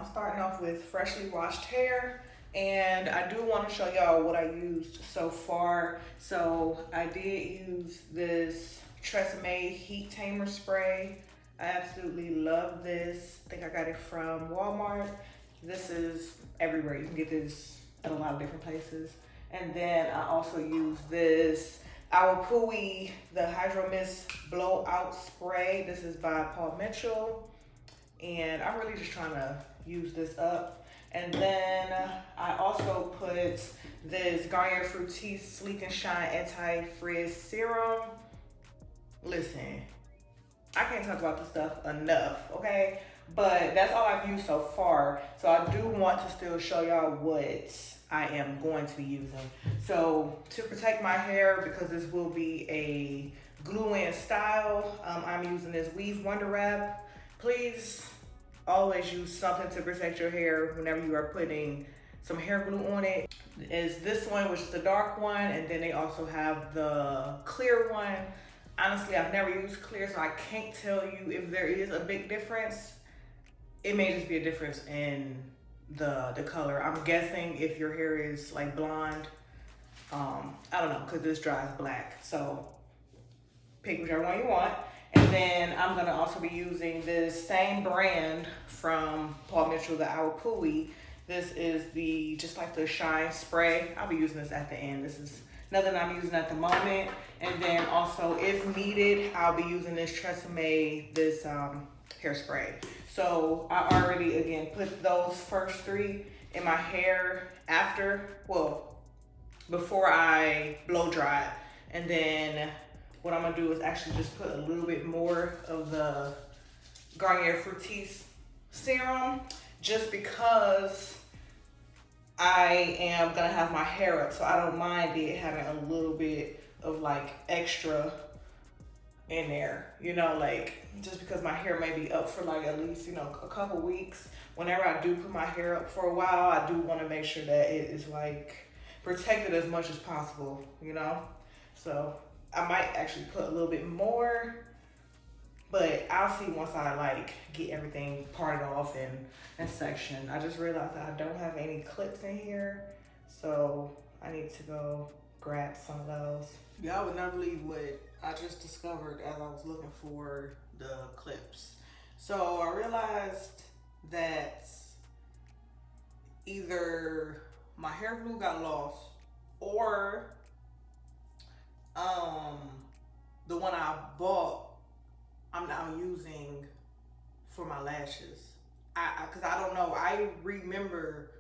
I'm starting off with freshly washed hair, and I do want to show y'all what I used so far. So I did use this Tresemme Heat Tamer Spray. I absolutely love this. I think I got it from Walmart. This is everywhere. You can get this at a lot of different places. And then I also use this Awapui, the Hydro Mist Blowout Spray. This is by Paul Mitchell. And I'm really just trying to use this up. And then I also put this Garnier Fructis Sleek and Shine Anti-Frizz Serum. Listen, I can't talk about this stuff enough, okay? But that's all I've used so far. So I do want to still show y'all what I am going to be using. So to protect my hair, because this will be a glue-in style, I'm using this Weave Wonder Wrap. Please always use something to protect your hair whenever you are putting some hair glue on it. Is this one, which is the dark one, and then they also have the clear one. Honestly, I've never used clear, so I can't tell you if there is a big difference. It may just be a difference in the color. I'm guessing if your hair is like blonde, I don't know, because this dries black. So pick whichever one you want. And then I'm gonna also be using this same brand from Paul Mitchell, the Awapui. This is the, just like the Shine Spray. I'll be using this at the end. This is nothing I'm using at the moment. And then also, if needed, I'll be using this Tresemme, this hairspray. So I already, again, put those first three in my hair after, well, before I blow dry. And then what I'm gonna do is actually just put a little bit more of the Garnier Fructis serum, just because I am gonna have my hair up, so I don't mind it having a little bit of like extra in there, you know, like just because my hair may be up for like at least, you know, a couple weeks. Whenever I do put my hair up for a while, I do want to make sure that it is like protected as much as possible, you know. So I might actually put a little bit more, but I'll see once I like get everything parted off and sectioned. I just realized that I don't have any clips in here, so I need to go grab some of those. Y'all would never believe what I just discovered as I was looking for the clips. So I realized that either my hair glue got lost, or the one I bought I'm now using for my lashes. Cause I don't know, I remember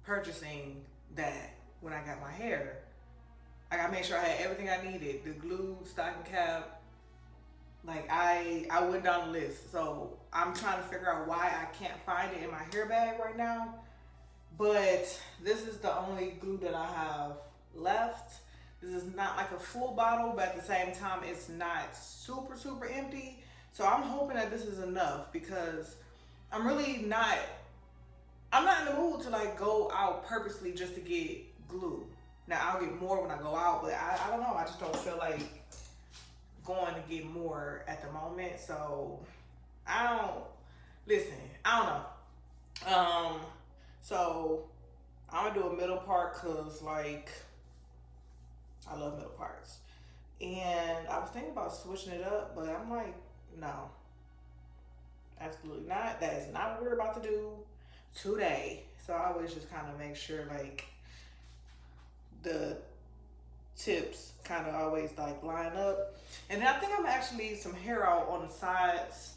purchasing that when I got my hair. Like, I made sure I had everything I needed, the glue, stocking cap. Like I went down the list. So I'm trying to figure out why I can't find it in my hair bag right now. But this is the only glue that I have left. This is not like a full bottle, but at the same time, it's not super, super empty. So I'm hoping that this is enough, because I'm really not, I'm not in the mood to like go out purposely just to get glue. Now I'll get more when I go out, but I don't know. I just don't feel like going to get more at the moment. So I don't know. So I'm gonna do a middle part, cause like, I love middle parts. And I was thinking about switching it up, but I'm like, no, absolutely not. That is not what we're about to do today. So I always just kind of make sure like the tips kind of always like line up. And then I think I'm gonna actually leave some hair out on the sides,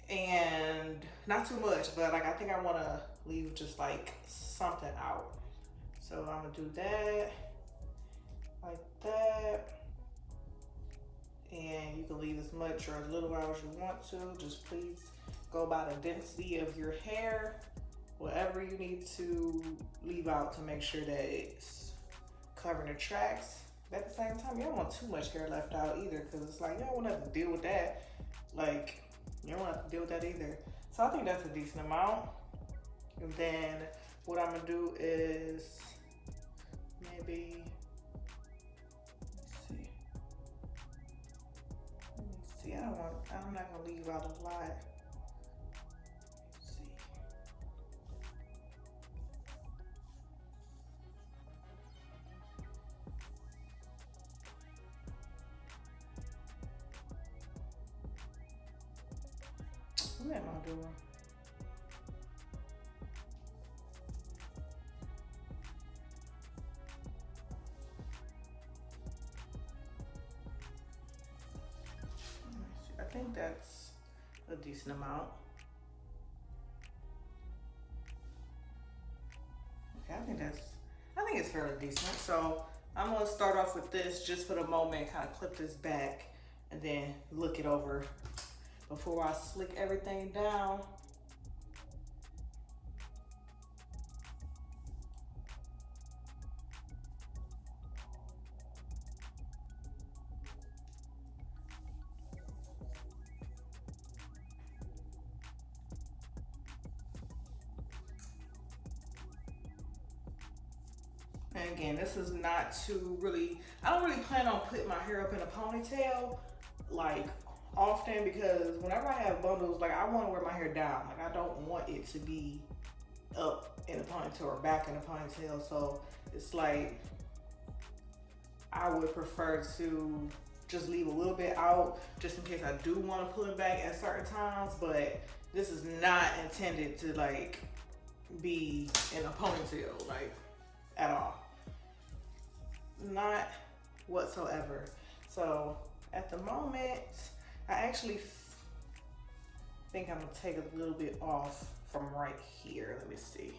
and not too much, but like I think I want to leave just like something out. So I'm gonna do that. Like that. And you can leave as much or as little out as you want to. Just please go by the density of your hair. Whatever you need to leave out to make sure that it's covering the tracks. But at the same time, you don't want too much hair left out either, because it's like you don't want to have to deal with that. Like, you don't want to have to deal with that either. So I think that's a decent amount. And then what I'm gonna do is maybe, I'm not gonna leave out a lot. Let's see. am I doing? I think that's a decent amount. Okay, I think it's fairly decent. So I'm gonna start off with this just for the moment, kind of clip this back and then look it over before I slick everything down. And again, this is not to really, I don't really plan on putting my hair up in a ponytail like often, because whenever I have bundles, like I want to wear my hair down. Like I don't want it to be up in a ponytail or back in a ponytail. So it's like, I would prefer to just leave a little bit out just in case I do want to pull it back at certain times, but this is not intended to like be in a ponytail, like at all. Not whatsoever. So at the moment, I actually think I'm gonna take a little bit off from right here. Let me see.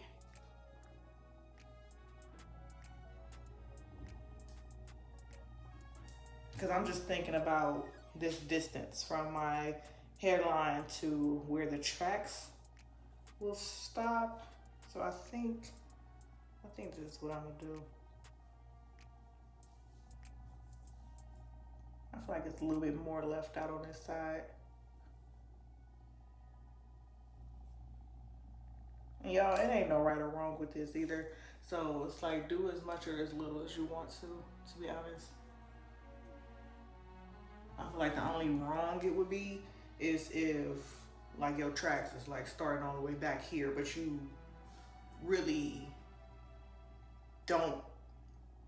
Because I'm just thinking about this distance from my hairline to where the tracks will stop. So I think this is what I'm gonna do. I feel like it's a little bit more left out on this side. And y'all, it ain't no right or wrong with this either. So it's like, do as much or as little as you want to be honest. I feel like the only wrong it would be is if like your tracks is like starting all the way back here, but you really don't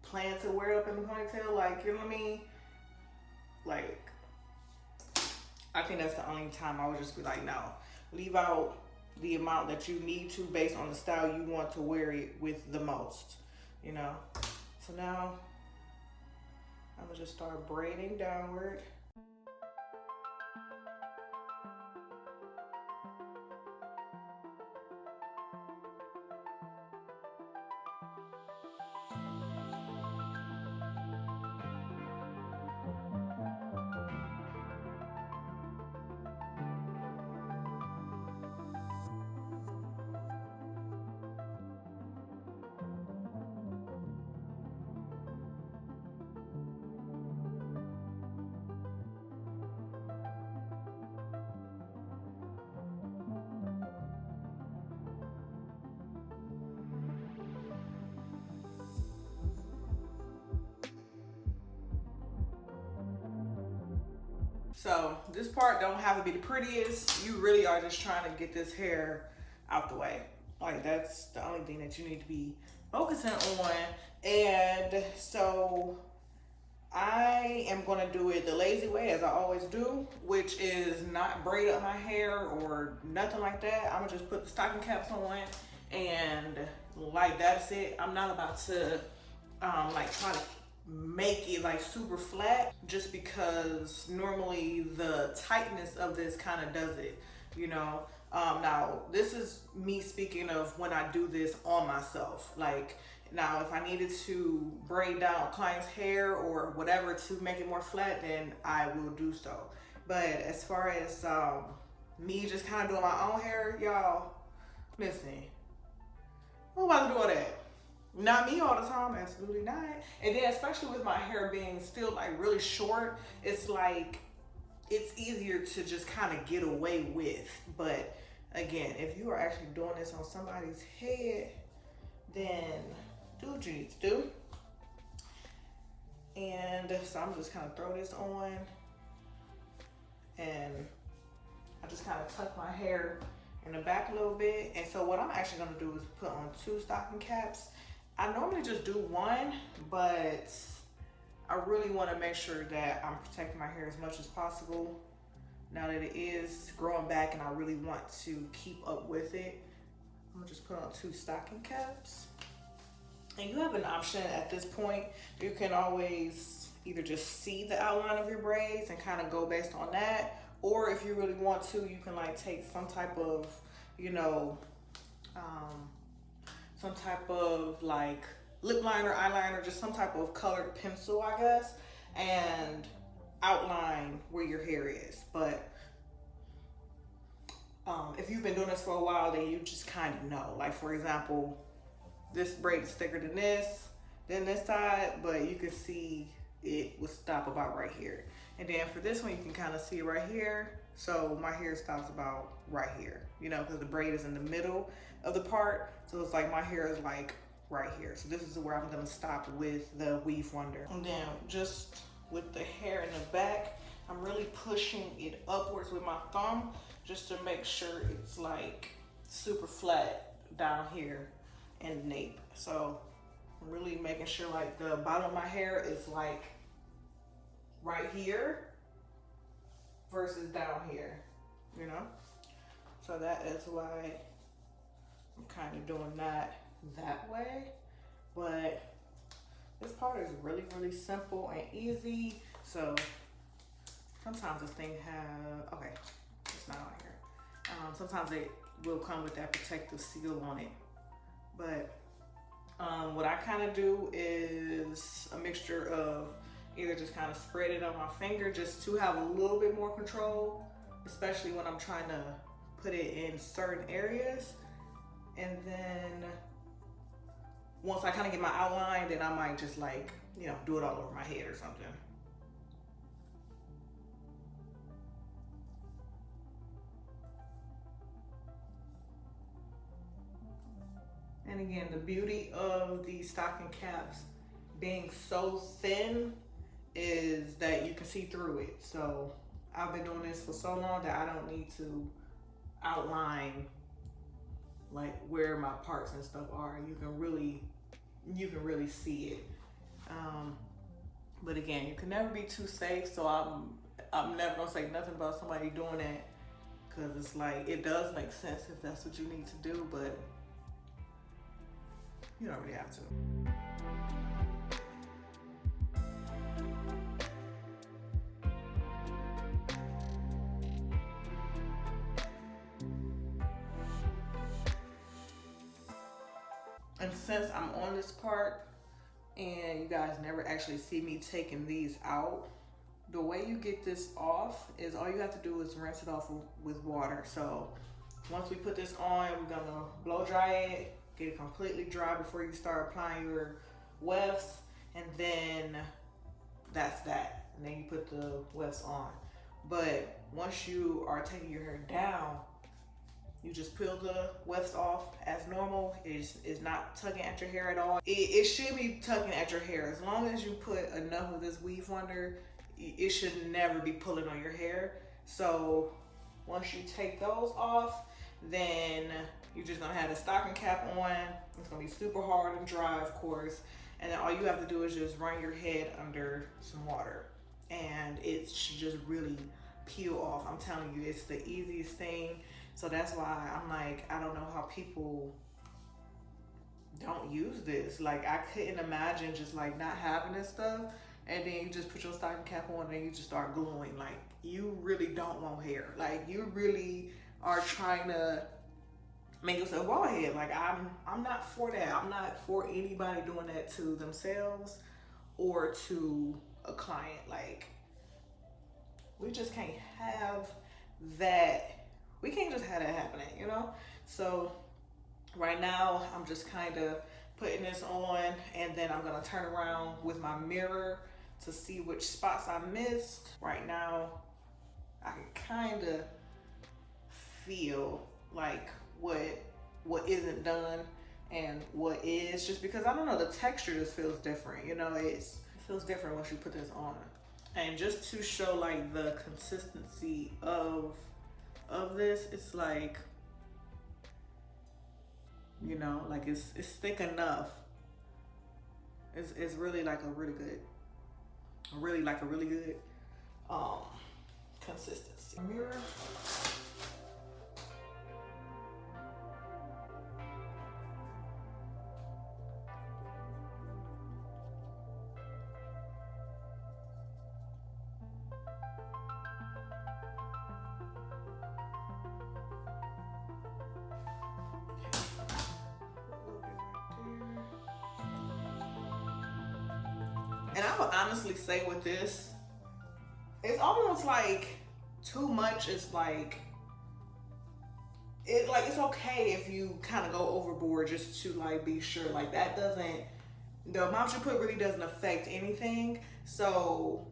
plan to wear it up in the ponytail, like, you know what I mean? Like, I think that's the only time I would just be like, no, leave out the amount that you need to based on the style you want to wear it with the most, you know? So now I'm gonna just start braiding downward. So this part don't have to be the prettiest. You really are just trying to get this hair out the way. Like that's the only thing that you need to be focusing on. And so I am gonna do it the lazy way, as I always do, which is not braid up my hair or nothing like that. I'm gonna just put the stocking caps on and like that's it. I'm not about to like try to make it like super flat, just because normally the tightness of this kind of does it, you know. Now this is me speaking of when I do this on myself. Like now if I needed to braid down a client's hair or whatever to make it more flat, then I will do so. But as far as me just kind of doing my own hair, y'all, listen, who about to do all that? Not me all the time, absolutely not. And then especially with my hair being still like really short, it's like, it's easier to just kind of get away with. But again, if you are actually doing this on somebody's head, then do what you need to do. And so I'm just kind of throw this on, and I just kind of tuck my hair in the back a little bit. And so what I'm actually gonna do is put on 2 stocking caps. I normally just do 1, but I really want to make sure that I'm protecting my hair as much as possible. now that it is growing back and I really want to keep up with it, I'm gonna just put on 2 stocking caps. And you have an option at this point. You can always either just see the outline of your braids and kind of go based on that, or if you really want to, you can like take some type of, you know, some type of like lip liner, eyeliner, just some type of colored pencil, I guess, and outline where your hair is. But if you've been doing this for a while, then you just kind of know. Like for example, this braid is thicker than this side, but you can see it would stop about right here. And then for this one, you can kind of see it right here. So my hair stops about right here, you know, because the braid is in the middle of the part. So it's like my hair is like right here. So this is where I'm gonna stop with the Weave Wonder. And then just with the hair in the back, I'm really pushing it upwards with my thumb just to make sure it's like super flat down here and nape. So I'm really making sure like the bottom of my hair is like right here versus down here, you know? So that is why I'm kind of doing that way. But this part is really, really simple and easy. So sometimes this thing have, okay, it's not on here. Sometimes it will come with that protective seal on it. But what I kind of do is a mixture of either just kind of spread it on my finger just to have a little bit more control, especially when I'm trying to put it in certain areas. And then once I kind of get my outline, then I might just like, you know, do it all over my head or something. And again, the beauty of these stocking caps being so thin is that you can see through it. So I've been doing this for so long that I don't need to outline like where my parts and stuff are. You can really see it. But again, you can never be too safe. So I'm never gonna say nothing about somebody doing that, because it's like, it does make sense if that's what you need to do, but you don't really have to. And since I'm on this part and you guys never actually see me taking these out, the way you get this off is all you have to do is rinse it off with water. So once we put this on, we're gonna blow dry it, get it completely dry before you start applying your wefts, and then that's that. And then you put the wefts on. But once you are taking your hair down, you just peel the wefts off as normal. It's not tugging at your hair at all. It should be tugging at your hair. As long as you put enough of this Weave Wonder, it should never be pulling on your hair. So once you take those off, then you're just gonna have the stocking cap on. It's gonna be super hard and dry, of course. And then all you have to do is just run your head under some water, and it should just really peel off. I'm telling you, it's the easiest thing. So that's why I'm like, I don't know how people don't use this. Like, I couldn't imagine just like not having this stuff, and then you just put your stocking cap on and you just start gluing. Like, you really don't want hair. Like, you really are trying to make yourself bald head. Like, I'm not for that. I'm not for anybody doing that to themselves or to a client. Like, we just can't have that. We can't just have that happening, you know? So right now I'm just kind of putting this on, and then I'm gonna turn around with my mirror to see which spots I missed. Right now, I can kind of feel like what isn't done and what is, just because I don't know, the texture just feels different, you know? It feels different once you put this on. And just to show like the consistency of this, it's like, you know, like it's thick enough. It's really like a really good consistency. Mirror. And I would honestly say with this, it's almost like too much is like, it's okay if you kind of go overboard just to like be sure. Like that doesn't, the amount you put really doesn't affect anything. So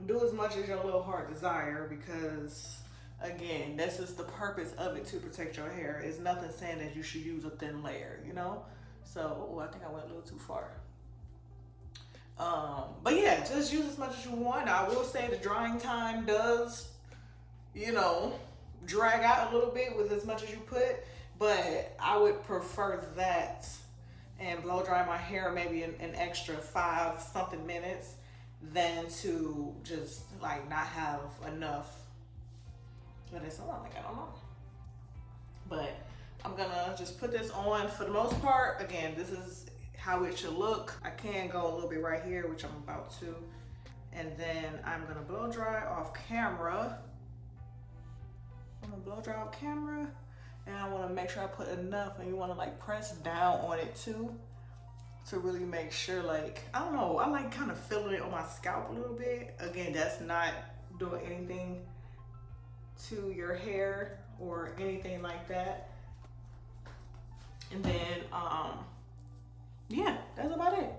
do as much as your little heart desire, because again, this is the purpose of it, to protect your hair. It's nothing saying that you should use a thin layer, you know? So I think I went a little too far. But yeah, just use as much as you want. I will say the drying time does, you know, drag out a little bit with as much as you put, but I would prefer that and blow dry my hair maybe an extra 5 something minutes than to just like not have enough. But it's on, like, I don't know. But I'm gonna just put this on for the most part. Again, this is how it should look. I can go a little bit right here, which I'm about to. And then I'm gonna blow dry off camera. I'm gonna blow dry off camera. And I wanna make sure I put enough, and you wanna like press down on it too, to really make sure, like, I don't know, I like kind of feeling it on my scalp a little bit. Again, that's not doing anything to your hair or anything like that. And then, yeah, that's about it.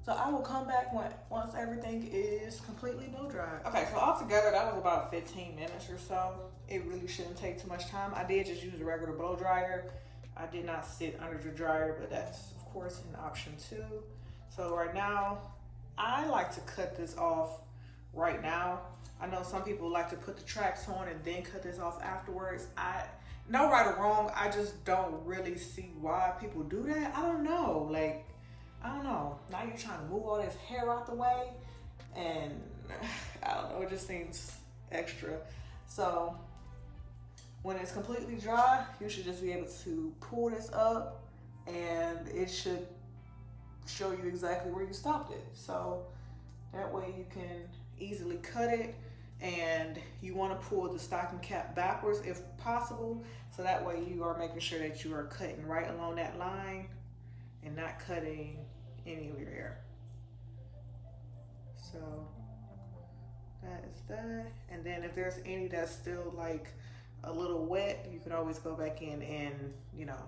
So I will come back once everything is completely blow dried. Okay, so altogether that was about 15 minutes or so. It really shouldn't take too much time. I did just use a regular blow dryer. I did not sit under the dryer, but that's of course an option too. So right now, I like to cut this off right now. I know some people like to put the tracks on and then cut this off afterwards. No right or wrong, I just don't really see why people do that. I don't know, like, I don't know. Now you're trying to move all this hair out the way, and I don't know, it just seems extra. So when it's completely dry, you should just be able to pull this up and it should show you exactly where you stopped it. So that way you can easily cut it, and you want to pull the stocking cap backwards if possible. So that way you are making sure that you are cutting right along that line and not cutting any of your hair. So that is that. And then if there's any that's still like a little wet, you can always go back in and, you know,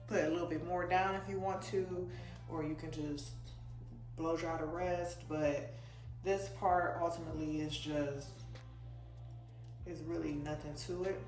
put a little bit more down if you want to, or you can just blow dry the rest. But this part ultimately is really nothing to it.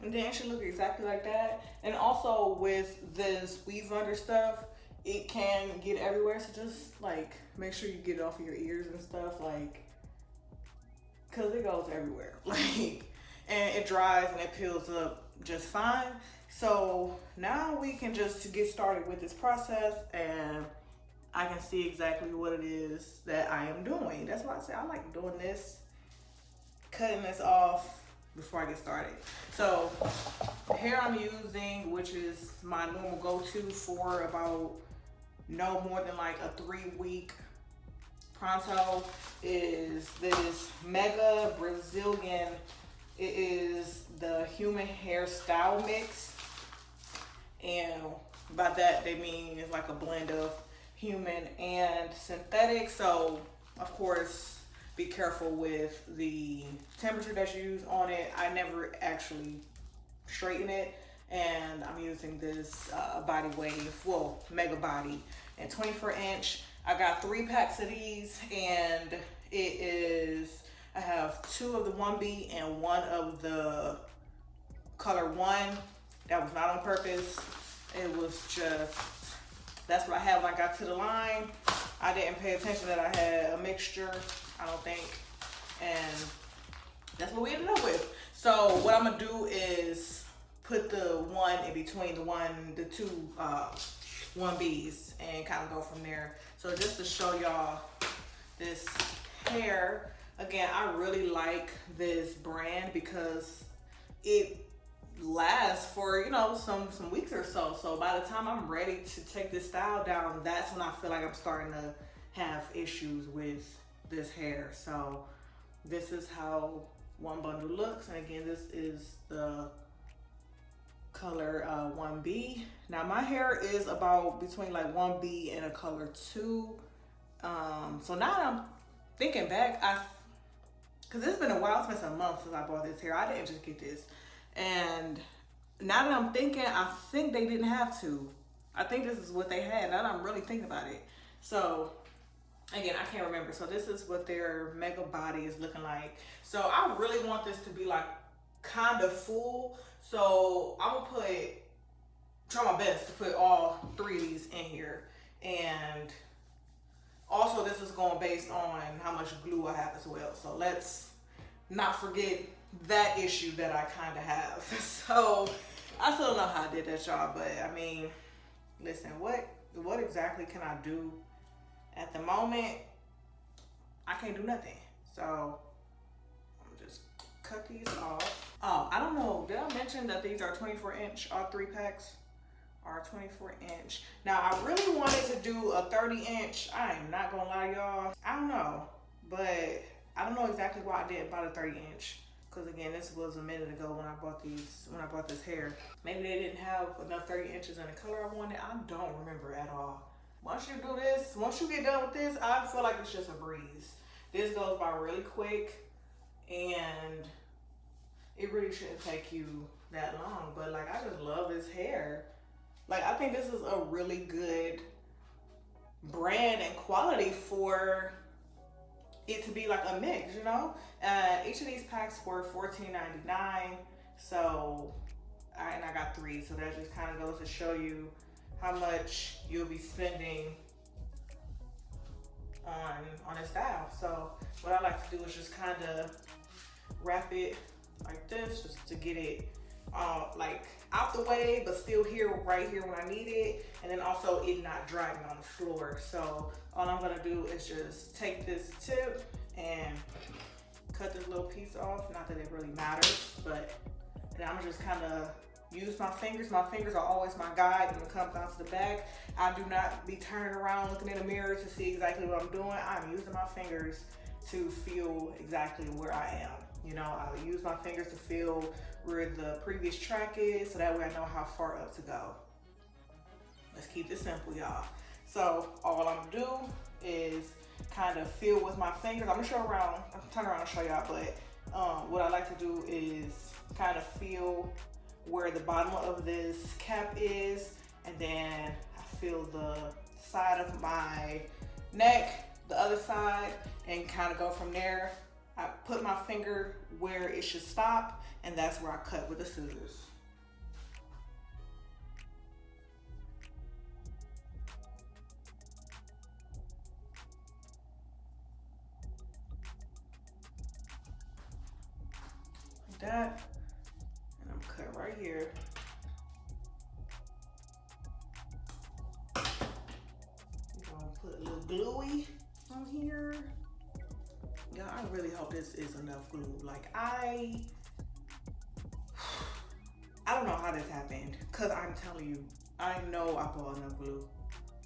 And then it should look exactly like that. And also with this weave under stuff, it can get everywhere. So just like make sure you get it off of your ears and stuff, like, cause it goes everywhere. Like, and it dries and it peels up just fine. So now we can just get started with this process, and I can see exactly what it is that I am doing. That's why I say I like doing this, cutting this off before I get started. So the hair I'm using, which is my normal go-to for about no more than like a 3-week Pronto, is this Mega Brazilian. It is the human hairstyle mix, and by that they mean it's like a blend of human and synthetic. So of course be careful with the temperature that you use on it. I never actually straighten it, and I'm using this body wave, well, mega body, and 24-inch. I got 3 packs of these, and it is, I have 2 of the 1B and 1 of the color 1. That was not on purpose. It was just, that's what I had when I got to the line. I didn't pay attention that I had a mixture, I don't think, and that's what we ended up with. So what I'm gonna do is put the 1 in between the 2 1Bs and kind of go from there. So just to show y'all this hair, again, I really like this brand because it lasts for, you know, some weeks or so. So by the time I'm ready to take this style down, that's when I feel like I'm starting to have issues with this hair. So this is how one bundle looks, and again, this is the color 1B. Now my hair is about between like 1B and a color 2. So now that I'm thinking back, because it's been a while, it's been some months since I bought this hair. I didn't just get this, and now that I'm thinking, I think they didn't have to. I think this is what they had. Now that I'm really thinking about it. So again, I can't remember. So this is what their mega body is looking like. So I really want this to be like kind of full. So I'm gonna try my best to put all 3 of these in here. And also this is going based on how much glue I have as well. So let's not forget that issue that I kind of have. So I still don't know how I did that, y'all, but I mean, listen, what exactly can I do? At the moment, I can't do nothing. So I'm just cut these off. Oh, I don't know, did I mention that these are 24-inch? All 3 packs are 24-inch. Now I really wanted to do a 30-inch. I am not gonna lie, y'all. I don't know, but I don't know exactly why I didn't buy the 30-inch. Because again, this was a minute ago when I bought this hair. Maybe they didn't have enough 30 inches in the color I wanted. I don't remember at all. Once you do this, once you get done with this, I feel like it's just a breeze. This goes by really quick, and it really shouldn't take you that long. But like, I just love this hair. Like, I think this is a really good brand and quality for it to be like a mix, you know? Each of these packs were $14.99. So, and I got 3. So that just kind of goes to show you how much you'll be spending on a style. So what I like to do is just kind of wrap it like this, just to get it like out the way, but still here, right here when I need it, and then also it not dragging on the floor. So all I'm gonna do is just take this tip and cut this little piece off. Not that it really matters, but then I'm just kind of use my fingers. My fingers are always my guide when it comes down to the back. I do not be turning around looking in the mirror to see exactly what I'm doing. I'm using my fingers to feel exactly where I am. You know, I use my fingers to feel where the previous track is, so that way I know how far up to go. Let's keep this simple, y'all. So all I'm gonna do is kind of feel with my fingers. I'm gonna show around, I'll turn around and show y'all, but what I like to do is kind of feel where the bottom of this cap is, and then I feel the side of my neck, the other side, and kind of go from there. I put my finger where it should stop, and that's where I cut with the scissors. Like that, and I'm cut right here. I'm gonna put a little gluey on here. Yeah, I really hope this is enough glue. Like, I don't know how this happened, cause I'm telling you, I know I bought enough glue.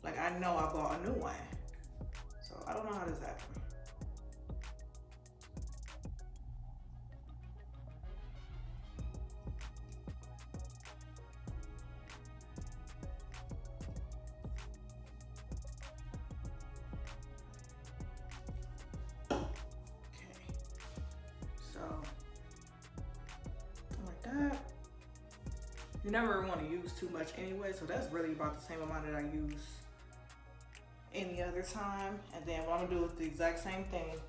Like I know I bought a new one. So I don't know how this happened. Okay, so like that. You never want to use too much anyway, so that's really about the same amount that I use any other time. And then what I'm gonna do is the exact same thing.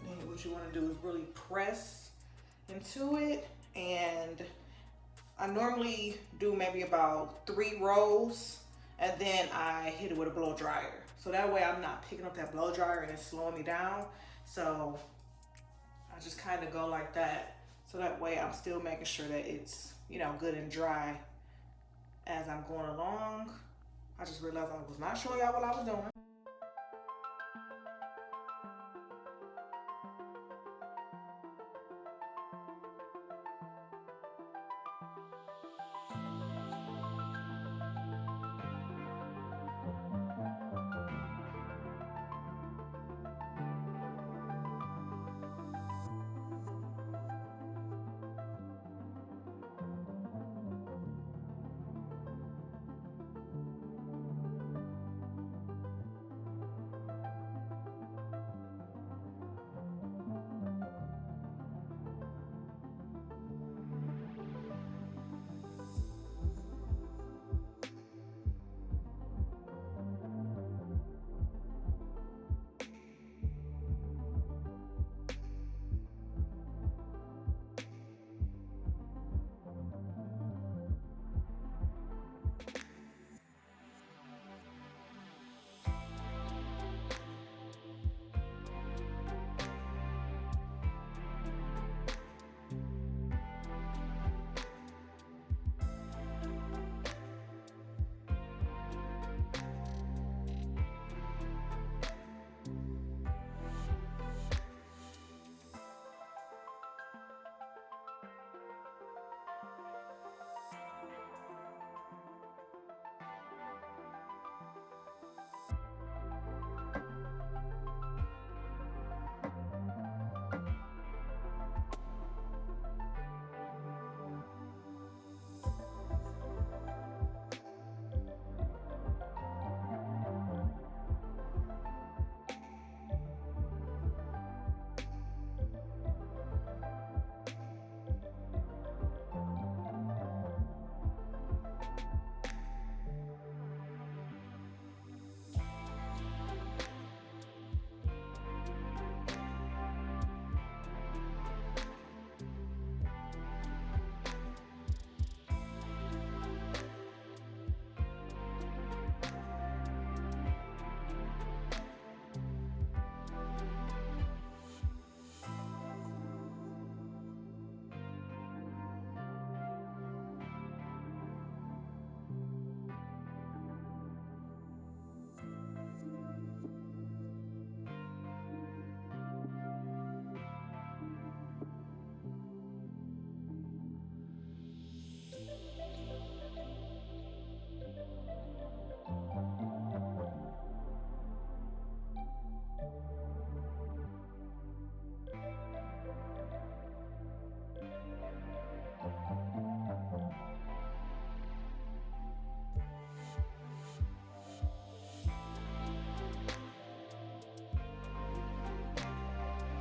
And then what you want to do is really press into it, and I normally do maybe about 3 rows, and then I hit it with a blow dryer. So that way I'm not picking up that blow dryer and it's slowing me down. So I just kind of go like that. So that way I'm still making sure that it's, you know, good and dry as I'm going along. I just realized I was not showing y'all what I was doing.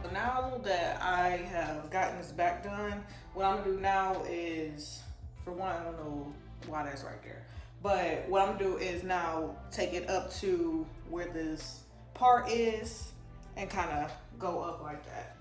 So now that I have gotten this back done, what I'm gonna do now is, for one, I don't know why that's right there, but what I'm gonna do is now take it up to where this part is and kind of go up like that.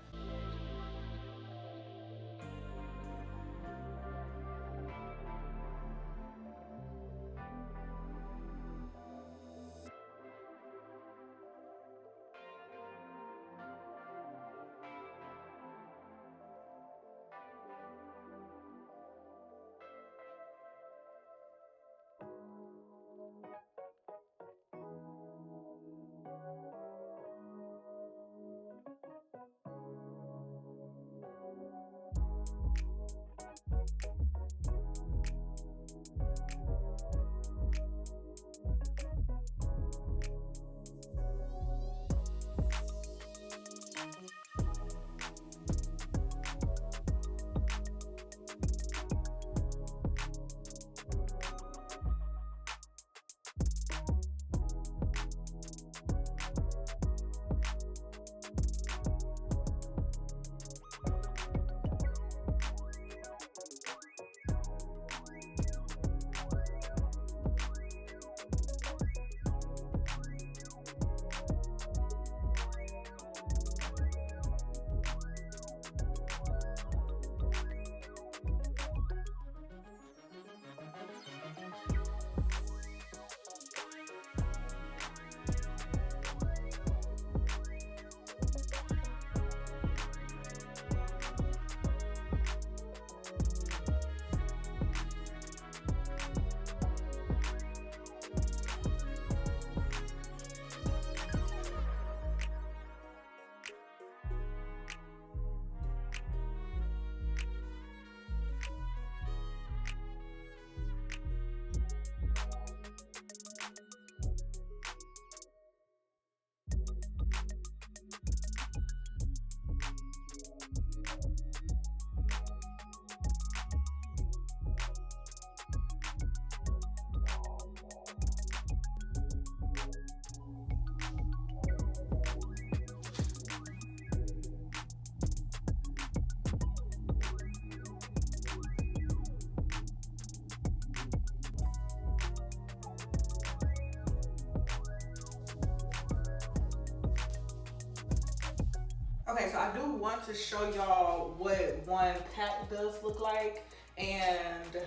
Okay, so I do want to show y'all what one pack does look like, and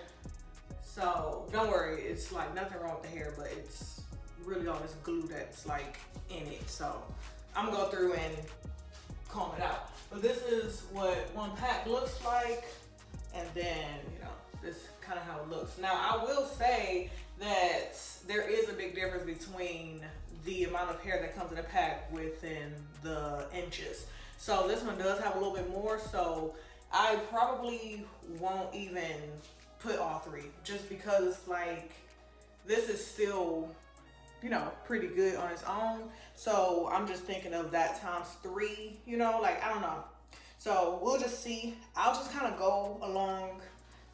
so don't worry, it's like nothing wrong with the hair, but it's really all this glue that's like in it. So I'm gonna go through and comb it out. But this is what one pack looks like, and then, you know, this is kind of how it looks. Now, I will say that there is a big difference between the amount of hair that comes in a pack within the inches. So this one does have a little bit more, so I probably won't even put all three, just because like this is still, you know, pretty good on its own. So I'm just thinking of that times three, you know, like I don't know. So we'll just see. I'll just kind of go along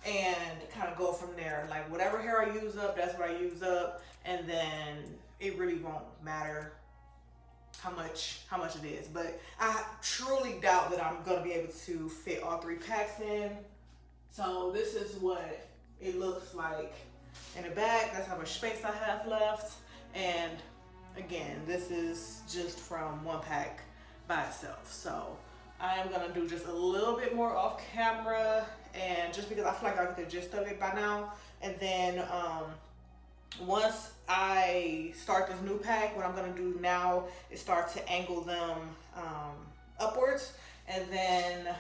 and kind of go from there. Like whatever hair I use up, that's what I use up, and then it really won't matter how much it is. But I truly doubt that I'm gonna be able to fit all three packs in. So this is what it looks like in the back. That's how much space I have left. And again, this is just from one pack by itself. So I am gonna do just a little bit more off camera, and just because I feel like I get the gist of it by now. And then once I start this new pack, what I'm gonna do now is start to angle them upwards. And then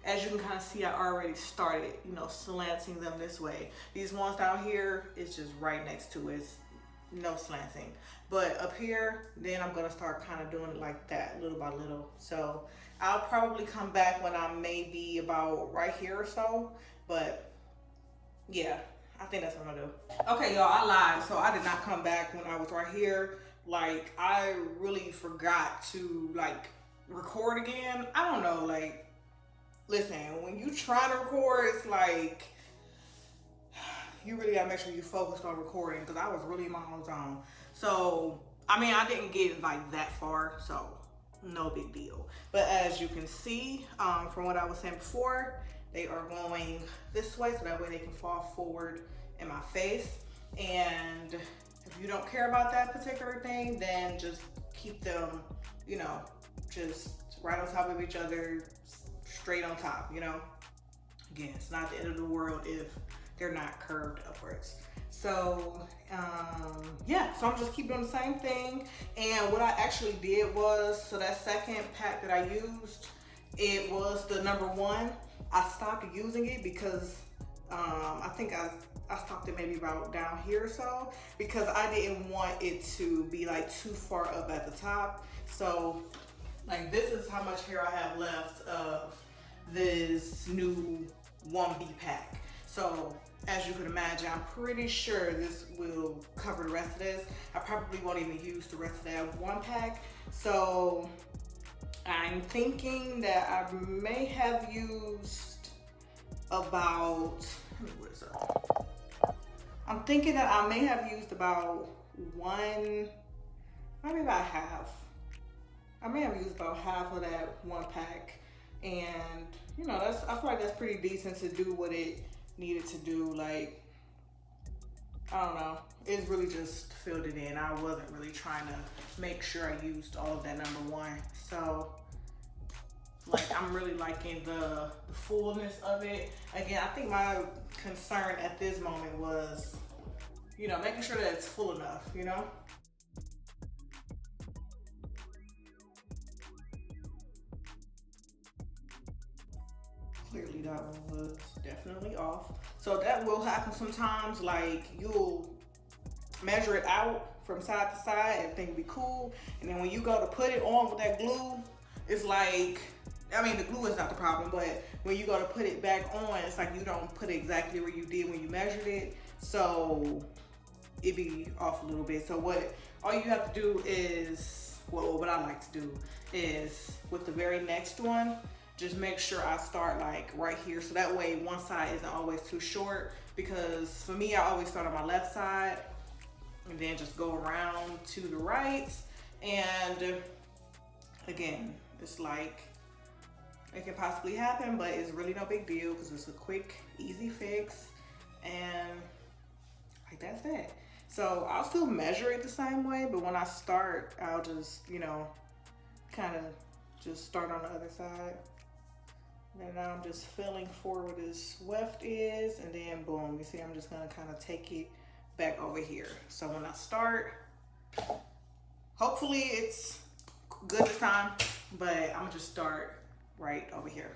as you can kind of see, I already started, you know, slanting them this way. These ones down here is just right next to it. It's no slanting. But up here, then I'm gonna start kind of doing it like that, little by little. So I'll probably come back when I'm maybe about right here or so. But yeah, I think that's what I'm gonna do. Okay, y'all, I lied. So I did not come back when I was right here. Like, I really forgot to like record again. I don't know, like, listen, when you try to record, it's like, you really gotta make sure you focused on recording, because I was really in my own zone. So, I mean, I didn't get like that far, so no big deal. But as you can see, from what I was saying before, they are going this way, so that way they can fall forward in my face. And if you don't care about that particular thing, then just keep them, you know, just right on top of each other, straight on top, you know. Again, it's not the end of the world if they're not curved upwards. So yeah, so I'm just keep doing the same thing. And what I actually did was, so that second pack that I used, it was the number one. I stopped using it because I think I stopped it maybe about down here or so, because I didn't want it to be like too far up at the top. So like, this is how much hair I have left of this new 1B pack. So as you can imagine, I'm pretty sure this will cover the rest of this. I probably won't even use the rest of that one pack. So I'm thinking that I may have used about, what is that? I'm thinking that I may have used about one, maybe about half. I may have used about half of that one pack. And you know, I feel like that's pretty decent to do what it needed to do. Like, I don't know, it's really just filled it in. I wasn't really trying to make sure I used all of that number one. So like, I'm really liking the fullness of it. Again, I think my concern at this moment was, you know, making sure that it's full enough, you know. Clearly that one was definitely off. So that will happen sometimes. Like, you'll measure it out from side to side, everything will be cool. And then when you go to put it on with that glue, it's like, I mean, the glue is not the problem, but when you go to put it back on, it's like you don't put it exactly where you did when you measured it. So it be off a little bit. So all you have to do is, well, what I like to do is with the very next one, just make sure I start like right here. So that way one side isn't always too short, because for me, I always start on my left side and then just go around to the right. And again, it's like, it can possibly happen, but it's really no big deal because it's a quick, easy fix. And like, that's it. So I'll still measure it the same way, but when I start, I'll just, you know, kind of just start on the other side. And now I'm just filling forward where this weft is, and then boom, you see I'm just gonna kind of take it back over here. So when I start, hopefully it's good this time, but I'm gonna just start right over here.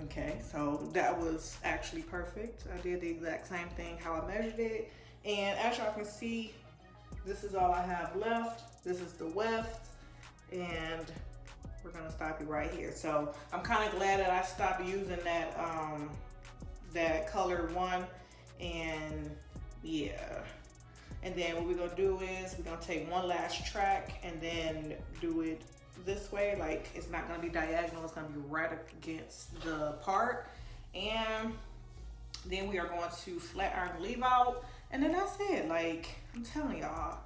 Okay, so that was actually perfect. I did the exact same thing how I measured it. And as y'all can see, this is all I have left. This is the weft, and we're gonna stop it right here. So I'm kind of glad that I stopped using that that colored one, and yeah. And then what we're gonna do is we're gonna take one last track and then do it this way. Like, it's not gonna be diagonal, it's gonna be right against the part. And then we are going to flat iron the leave out, and then that's it. Like, I'm telling y'all,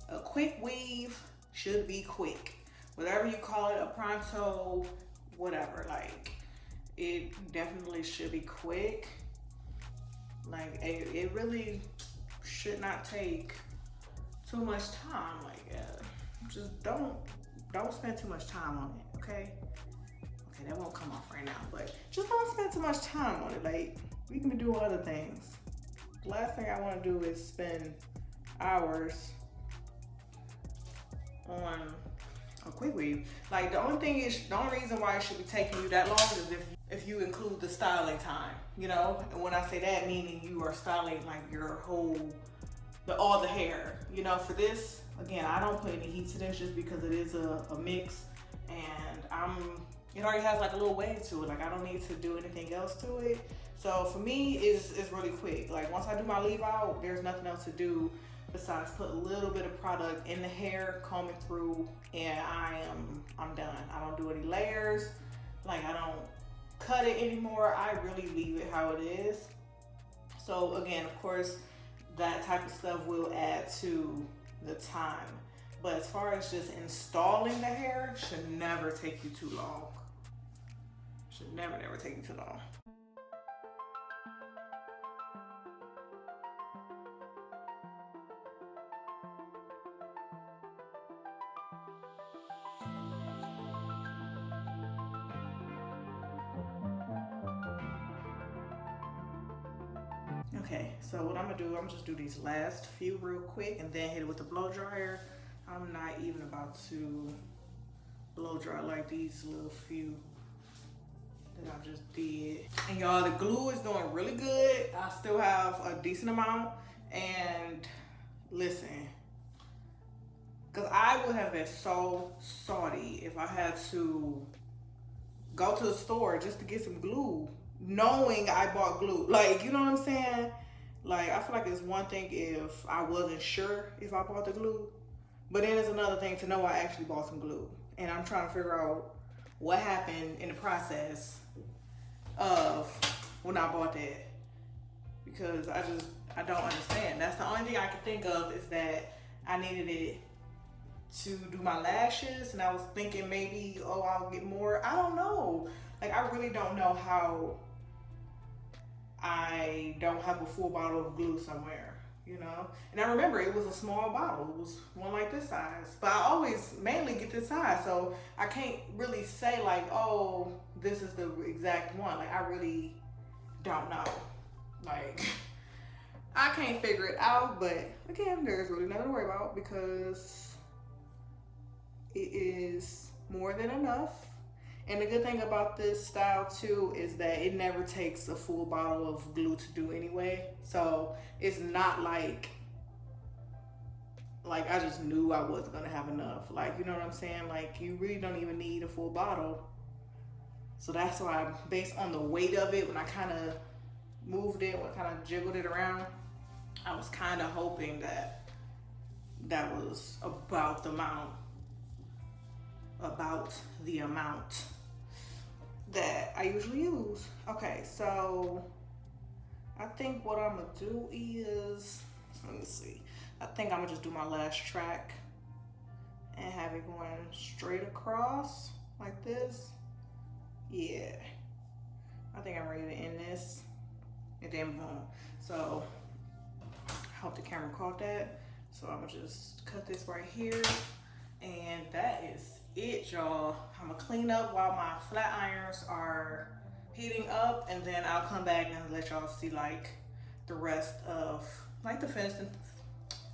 a quick weave should be quick. Whatever you call it, a pronto, whatever, like, it definitely should be quick. Like, it really should not take too much time. Like, just don't spend too much time on it, okay? Okay, that won't come off right now, but just don't spend too much time on it. Like, we can do other things. The last thing I want to do is spend hours on a quick weave. Like, the only reason why it should be taking you that long is if you include the styling time, you know? And when I say that, meaning you are styling like your whole, all the hair. You know, for this, again, I don't put any heat to this just because it is a mix, and it already has like a little wave to it. Like, I don't need to do anything else to it. So for me, it's really quick. Like, once I do my leave out, there's nothing else to do besides put a little bit of product in the hair, comb it through, and I'm done. I don't do any layers. Like, I don't cut it anymore. I really leave it how it is. So again, of course, that type of stuff will add to the time. But as far as just installing the hair, should never take you too long. Should never take you too long. Okay, so what I'm gonna do, I'm just do these last few real quick and then hit it with the blow dryer. I'm not even about to blow dry like these little few that I just did. And y'all, the glue is doing really good. I still have a decent amount. And listen, because I would have been so salty if I had to go to the store just to get some glue, knowing I bought glue. Like, you know what I'm saying? Like, I feel like it's one thing if I wasn't sure if I bought the glue, but then it's another thing to know I actually bought some glue. And I'm trying to figure out what happened in the process of when I bought that, because I don't understand. That's the only thing I can think of, is that I needed it to do my lashes, and I was thinking maybe, oh, I'll get more. I don't know. Like, I really don't know how I don't have a full bottle of glue somewhere, you know? And I remember it was a small bottle. It was one like this size, but I always mainly get this size, so I can't really say like, oh, this is the exact one. Like, I really don't know. Like, I can't figure it out, but again, there's really nothing to worry about because it is more than enough. And the good thing about this style too is that it never takes a full bottle of glue to do anyway. So it's not like I just knew I wasn't gonna have enough. Like, you know what I'm saying? Like, you really don't even need a full bottle. So that's why, based on the weight of it, when I kind of moved it, when I kind of jiggled it around, I was kind of hoping that that was about the amount that I usually use. Okay, so I think what I'm gonna do is, let me see. I think I'm gonna just do my last track and have it going straight across like this. Yeah, I think I'm ready to end this, and then boom. So I hope the camera caught that. So I'm gonna just cut this right here, and that is it, y'all. I'm gonna clean up while my flat irons are heating up, and then I'll come back and let y'all see like the rest of like the finishing.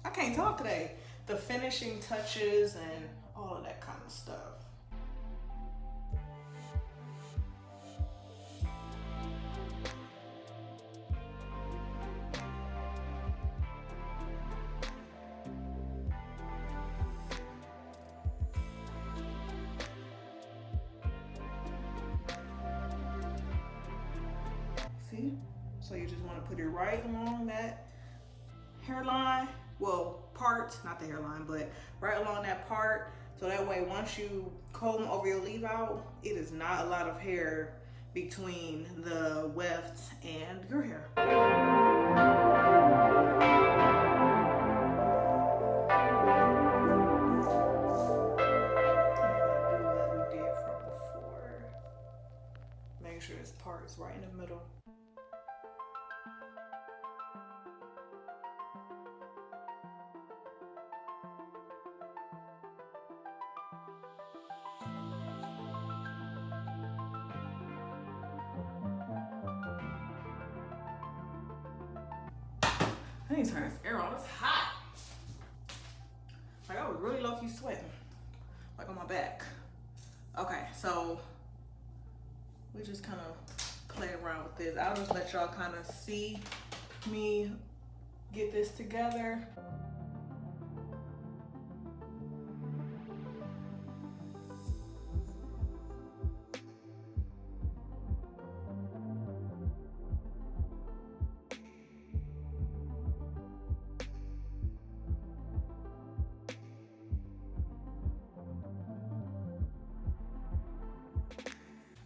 I can't talk today. The finishing touches and all of that kind of stuff. See? So you just want to put it right along that hairline. Well, part, not the hairline, but right along that part. So that way, once you comb over your leave out, it is not a lot of hair between the weft and your hair. Make sure this part is right in the middle. I need to turn this air on. It's hot. Like, I was really low-key sweating, like on my back. Okay, so we just kind of play around with this. I'll just let y'all kind of see me get this together.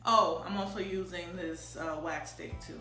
Oh, I'm also using this wax stick too.